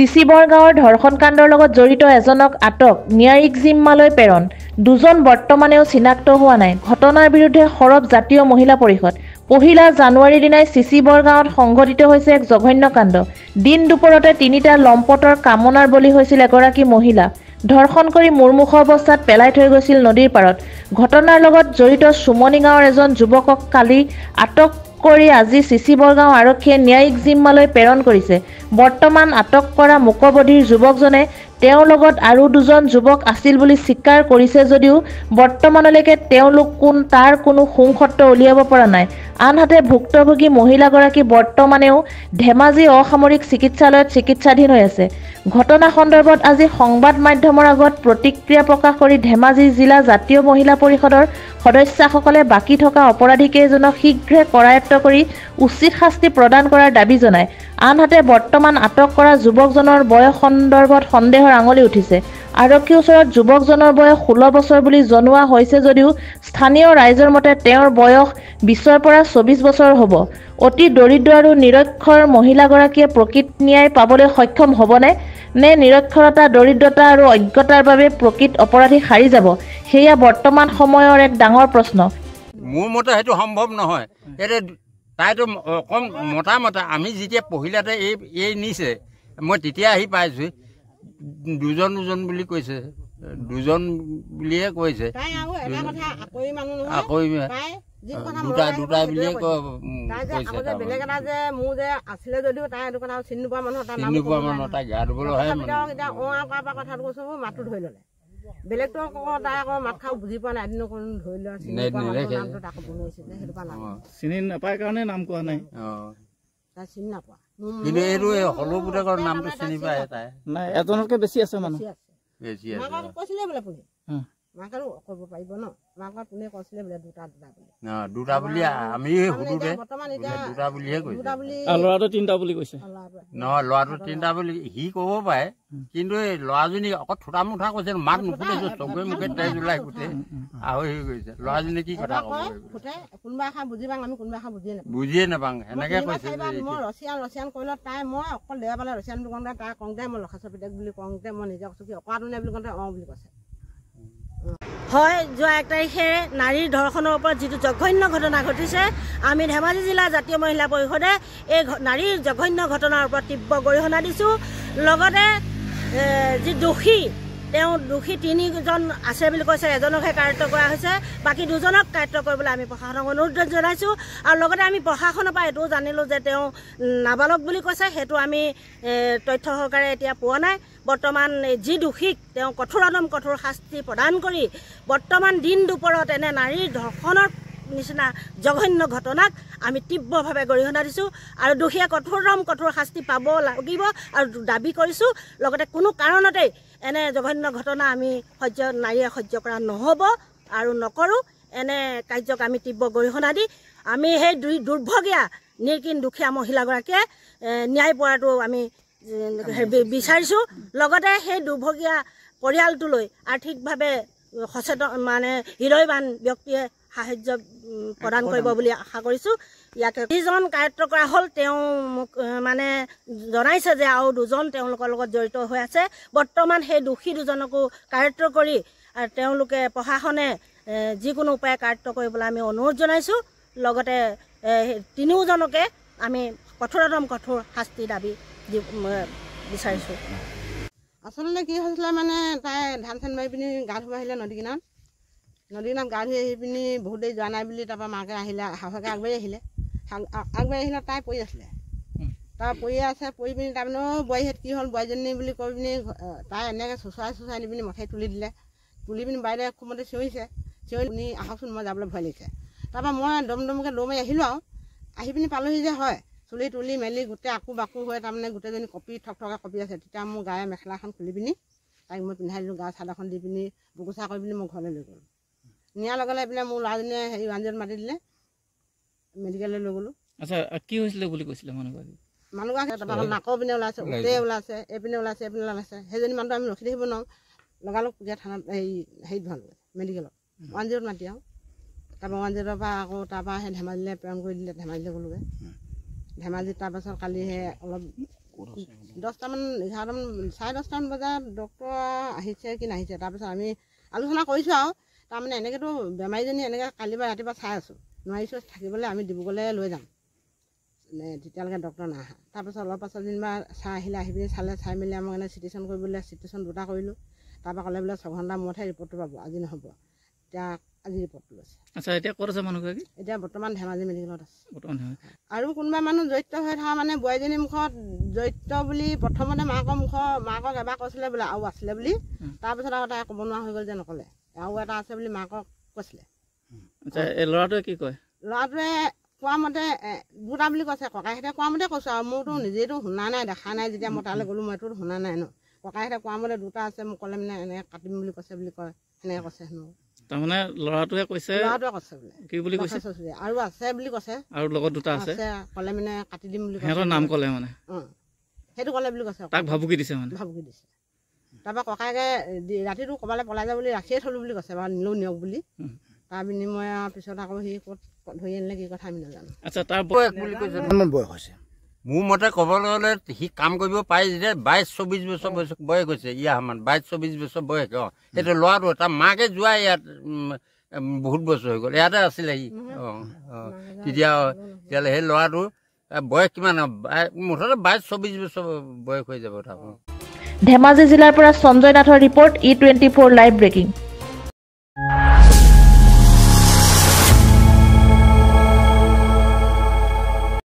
চিচিবৰ গাঁৱৰ ধৰ্ষণ কাণ্ডৰ লগত জড়িত এজনক আটক, ন্যায়িক জিম্মালৈ প্ৰেৰণ। দুজন বৰ্তমানেও চিনাক্ত হোৱা নাই। ঘটনাৰ বিৰুদ্ধে সৰব জাতীয় মহিলা পৰিষদ। 1 জানুৱাৰীৰ দিনাই চিচিবৰ গাঁৱত সংঘটিত হৈছে এক জঘন্য কাণ্ড। দিন দুপৰতে 3টা লম্পটৰ কামনাৰ বলি হৈছিল এগৰাকী মহিলা। ধৰ্ষণ কৰি মূৰ্মুখ অৱস্থাত পেলাই থৈ গৈছিল নদীৰ পাৰত। ঘটনাৰ লগত জড়িত চুমনি গাঁৱৰ এজন যুৱকক কালি আটক কৰি আজি চিচিবৰ গাঁও আৰক্ষীয়ে ন্যায়িক জিম্মালৈ প্ৰেৰণ কৰিছে। বৰ্তমান আটক কৰা মুকবধিৰ যুৱকজনে তেওঁৰ লগত আৰু 2জন যুৱক আছিল বুলি স্বীকাৰ কৰিছে যদিও বৰ্তমানলৈকে তেওঁলোক কোন তাৰ কোনো সংসত্ৰ উলিয়াব পৰা নাই। আনহাতে ভুক্তভোগী মহিলাগৰাকী বৰ্তমানেও ধেমাজি অসামৰিক চিকিৎসালয়ত চিকিৎসাধীন হৈ আছে। ঘটনা সন্দৰ্ভত আজি সংবাদ মাধ্যমৰ আগত প্ৰতিক্ৰিয়া প্ৰকাশ কৰি ধেমাজি জিলা জাতীয় মহিলা পৰিষদৰ সদস্যসকলে বাকী থকা অপৰাধীকেইজনক শীঘ্ৰে কৰায়ত্ব কৰি উচিত শাস্তি প্ৰদান কৰাৰ দাবী জনায়। আনহাতে বৰ্তমান আটক কৰা যুৱকজনৰ বয়স সন্দৰ্ভত সন্দেহৰ আঙুলি উঠিছে। আৰক্ষীৰ ওচৰত যুৱকজনৰ বয়স 16 বছৰ বুলি জনোৱা হৈছে যদিও স্থানীয় ৰাইজৰ মতে তেওঁৰ বয়স 20ৰ পৰা 24 বছৰ হ'ব। অতি দৰিদ্ৰ আৰু নিৰক্ষৰ মহিলাগৰাকীয়ে প্ৰকৃত ন্যায় পাবলৈ সক্ষম হ'বনে? নে নিৰক্ষৰতা, দৰিদ্ৰতা আৰু অজ্ঞতাৰ বাবে প্ৰকৃত অপৰাধী সাৰি যাব? সেয়া বৰ্তমান সময়ৰ এক ডাঙৰ প্ৰশ্ন। মোৰ মতে সেইটো সম্ভৱ নহয়। তাইতো কম মতা আমি যেতিয়া পহিলাতে এই নিছে, মই তেতিয়া আহি পাইছোঁ। 2জন বুলি কৈছে, 2জন বুলিয়ে কৈছে। আকৌ দুটা বুলিয়ে কৈছে। বেলেগ এটা যে মোৰ যে আছিলে যদিও তাই এইটো কথা চিনি নোপোৱা মানুহ তাই গা ধুবলৈ হয় কথাটো কৈছো, মাতটো ধৰি ল'লে। বেলেগতো তাই আকৌ মাত খাও বুজি পোৱা নাই। এদিনো কোনো ধৰি লোৱা চিনি নাপায় কাৰণে নাম কোৱা নাই। তাই চিনি নাপোৱা কিন্তু এইটো সৰু পুতেকৰ নামটো চিনি পায় তাই। নাই, এজনতকৈ বেছি আছে মানুহ। কৈছিলে বোলে পুলি মাক আৰু কৰিব পাৰিব ন। মাকৰ কোনে কৈছিলে বোলে দুটা বুলি আমি সুধোতে দুটা বুলিহে কৈছে। ল'ৰাটো 3টা বুলি কৈছে। নহয়, ল'ৰাটো 3টা বুলি সি ক'ব পাৰে, কিন্তু এই ল'ৰাজনী অকল থোটা মুঠা কৈছে, মাত নুফুটেছে, চকুৱে মুখে তেজ ওলাই গোটেই আহৰি হৈ গৈছে। ল'ৰাজনী কি কথা ক'ব? কোনোবা এষাৰ বুজি পাওঁ, আমি কোনোবা এষাৰ বুজিয়ে নাপাওঁ, সেনেকে কৈছে। মই ৰছিয়ান কৰিলত তাই মই অকল দেওবাৰ পালে ৰছিয়ান বুলি কওঁতে তাই কওঁতে মই লখাচৰ পিতেক বুলি কওঁতে মই নিজে কৈছোঁ কি অকৰাটো নে বুলি কওঁতে বুলি কৈছে। হয়, যোৱা 1 তাৰিখে নাৰীৰ ধৰ্ষণৰ ওপৰত যিটো জঘন্য ঘটনা ঘটিছে, আমি ধেমাজি জিলা জাতীয় মহিলা পৰিষদে এই নাৰীৰ জঘন্য ঘটনাৰ ওপৰত তীব্ৰ গৰিহণা দিছোঁ। লগতে যি দোষী, তেওঁ দোষী 3জন আছে বুলি কৈছে, এজনকহে কাৰ্য কৰা হৈছে, বাকী 2জনক কাৰ্য কৰিবলৈ আমি প্ৰশাসনক অনুৰোধ জনাইছোঁ। আৰু লগতে আমি প্ৰশাসনৰ পৰা এইটোও জানিলোঁ যে তেওঁ নাবালক বুলি কৈছে। সেইটো আমি তথ্য সহকাৰে এতিয়া পোৱা নাই। বৰ্তমান যি দোষীক তেওঁ কঠোৰ শাস্তি প্ৰদান কৰি বৰ্তমান দিন দুপৰত এনে নাৰীৰ ধৰ্ষণৰ নিচিনা জঘন্য ঘটনাক আমি তীব্ৰভাৱে গৰিহণা দিছোঁ। আৰু দোষীয়ে কঠোৰ শাস্তি পাব লাগিব আৰু দাবী কৰিছোঁ। লগতে কোনো কাৰণতেই এনে জঘন্য ঘটনা আমি নাৰীয়ে সহ্য কৰা নহ'ব আৰু নকৰোঁ। এনে কাৰ্যক আমি তীব্ৰ গৰিহণা দি আমি সেই দুৰ্ভগীয়া নিৰ্কিন দুখীয়া মহিলাগৰাকীয়ে ন্যায় পোৱাটো আমি বিচাৰিছোঁ। লগতে সেই দুৰ্ভগীয়া পৰিয়ালটোলৈ আৰ্থিকভাৱে সচেতন হৃদয়বান ব্যক্তিয়ে সাহায্য প্ৰদান কৰিব বুলি আশা কৰিছোঁ। ইয়াকে 2জন কাৰ্য কৰা হ'ল। তেওঁ মোক জনাইছে যে আৰু 2জন তেওঁলোকৰ লগত জড়িত হৈ আছে। বৰ্তমান সেই দোষী 2জনকো কাৰ্য কৰি তেওঁলোকে প্ৰশাসনে যিকোনো উপায়ে কাৰ্য কৰিবলৈ আমি অনুৰোধ জনাইছোঁ। লগতে 3জনকে আমি কঠোৰ শাস্তি দাবী বিচাৰিছোঁ। আচলতে কি হৈছিলে তাই ধান চান মাৰি পিনি গা ধুব আহিলে নদী কিনাৰত গা ধুই আহি পিনি বহুত দেৰি যোৱা নাই বুলি তাৰপৰা মাকে আহিলে, শাহুকে আগবাঢ়ি আহিলে। তাই পৰি আছিলে, পৰি পৰি পিনি তাৰমানে বোৱাৰীহঁত কি হ'ল বোৱাৰীজনী বুলি কৈ পিনি তাই এনেকৈ চুচৰাই নি পিনি মথাই তুলি দিলে। তুলি পিনি বাইদেৱে খুব মতে চিঞৰি শুনি আহকচোন, মই যাবলৈ ভয় লাগিছে। তাৰপৰা মই দমকৈ দৌৰ মাৰি আহিলোঁ আৰু আহি পিনি পালোহি যে হয় চুলি তুলি মেলি গোটেই আকু বাকু হৈ তাৰমানে গোটেইজনী ঠকঠকা কঁপি আছে। তেতিয়া মোৰ গায়ে মেখেলাখন খুলি পিনি তাইক মই পিন্ধাই দিলোঁ, গা চাদৰখন দি পিনি বুকুচা কৰি পিনি মই ঘৰলৈ লৈ গ'লোঁ। নিয়াৰ লগে লগে মোৰ ল'ৰাজনীয়ে 1 মাতি দিলে, মেডিকেললৈ লৈ গ'লোঁ। আচ্ছা, কি হৈছিলে বুলি কৈছিলে মানুহগৰাকী? তাৰপৰা নাকৰ পিনে ওলাইছে, উঠে ওলাইছে, এইপিনে ওলাইছে। সেইজনী মানুহটো আমি ৰখি থাকিব নোৱাৰোঁ। লগালগ পুতিয়া থানাত হেৰিত ভৰালোঁ, মেডিকেলত 1-0 মাতি আৰু তাৰপৰা 1-0 পৰা আকৌ তাৰপৰা সেই ধেমাজিলৈ প্ৰেৰণ কৰি দিলে। ধেমাজিলৈ গ'লোগৈ। ধেমাজিত তাৰপাছত কালি অলপ 10টামান 11টামান 10:30টামান বজাত ডক্টৰ আহিছে কি নাহিছে তাৰপিছত আমি আলোচনা কৰিছোঁ আৰু তাৰমানে এনেকৈতো বেমাৰীজনী এনেকৈ কালি বা ৰাতিপুৱা চাই আছোঁ নোৱাৰিছোঁ থাকিবলৈ আমি ডিব্ৰুগড়লৈ লৈ যাম তেতিয়ালৈকে ডক্টৰ নাহা তাৰপাছত অলপ পাছত যেনিবা চাই আহিলে আহি পিনি চাই মেলি আমাক এনে চিটিশ্যন কৰিবলৈ চিটিশ্যন 2টা কৰিলোঁ তাৰপৰা ক'লে বোলে 6 ঘণ্টাৰ মূৰতহে ৰিপৰ্টটো পাব আজি নহ'ব এতিয়া আজি ৰিপৰ্টটো লৈছে আচ্ছা এতিয়া ক'ত আছে মানুহগৰাকী এতিয়া বৰ্তমান ধেমাজি মেডিকেলত আছে বৰ্তমান আৰু কোনোবা মানুহ জড়িত হৈ থকা মানে বোৱাৰীজনীৰ মুখত জড়িত বুলি প্ৰথমতে মাকক এবাৰ কৈছিলে বোলে আৰু আছিলে বুলি তাৰপিছত আৰু তাই ক'ব নোৱাৰা হৈ গ'ল যে নক'লে আৰু এটা আছে বুলি মাকক কৈছিলে আচ্ছা এই ল'ৰাটোৱে কি কয় ল'ৰাটোৱে কোৱা মতে 2টা বুলি কৈছে ককাইহঁতে কোৱা মতে কৈছোঁ আৰু মোৰতো নিজেতো শুনা নাই দেখা নাই যেতিয়া মই তালৈ গ'লোঁ মইতো শুনা নাই ন ককাইহঁতে কোৱা মতে 2টা আছে মোক ক'লে মানে এনেকৈ কাটিম বুলি কৈছে বুলি কয় সেনেকৈ কৈছে হেনো তাৰমানে ল'ৰাটোৱে কৈছে বোলে কি বুলি কৈছে আৰু আছে বুলি কৈছে আৰু লগত 2টা আছে ক'লে মানে কাটি দিম বুলি সিহঁতৰ নাম ক'লে মানে সেইটো ক'লে বুলি কৈছে তাক ভাবুকি দিছে মানে ভাবুকি দিছে তাৰপৰা ককাইকে ৰাতিটো ক'ৰবালৈ পলাই যাব বুলি ৰাখিয়ে থ'লোঁ বুলি কৈছে বাৰু নিলেও নিয়ক বুলি তাৰ বিনিময় পিছত আকৌ সি ক'ত ধৰি আনিলে কি কথা আমি নাজানো আচ্ছা তাৰ বয়স বুলি কৈছে বয়স হৈছে মোৰ মতে ক'বলৈ গ'লে সি কাম কৰিব পাৰে যেতিয়া 22-24 বছৰ বয়স হৈছে ইয়াৰ সমান 22-24 বছৰ বয়স সেইটো ল'ৰাটো তাৰ মাকে যোৱা ইয়াত বহুত বছৰ হৈ গ'ল ইয়াতে আছিলে সি তেতিয়াহ'লে সেই ল'ৰাটো বয়স কিমান মুঠতে 22-24 বছৰ বয়স হৈ যাব তাৰ ধেমাজি জিলাৰ পৰা সঞ্জয় নাথৰ ৰিপৰ্ট E24 লাইভ ব্ৰেকিং।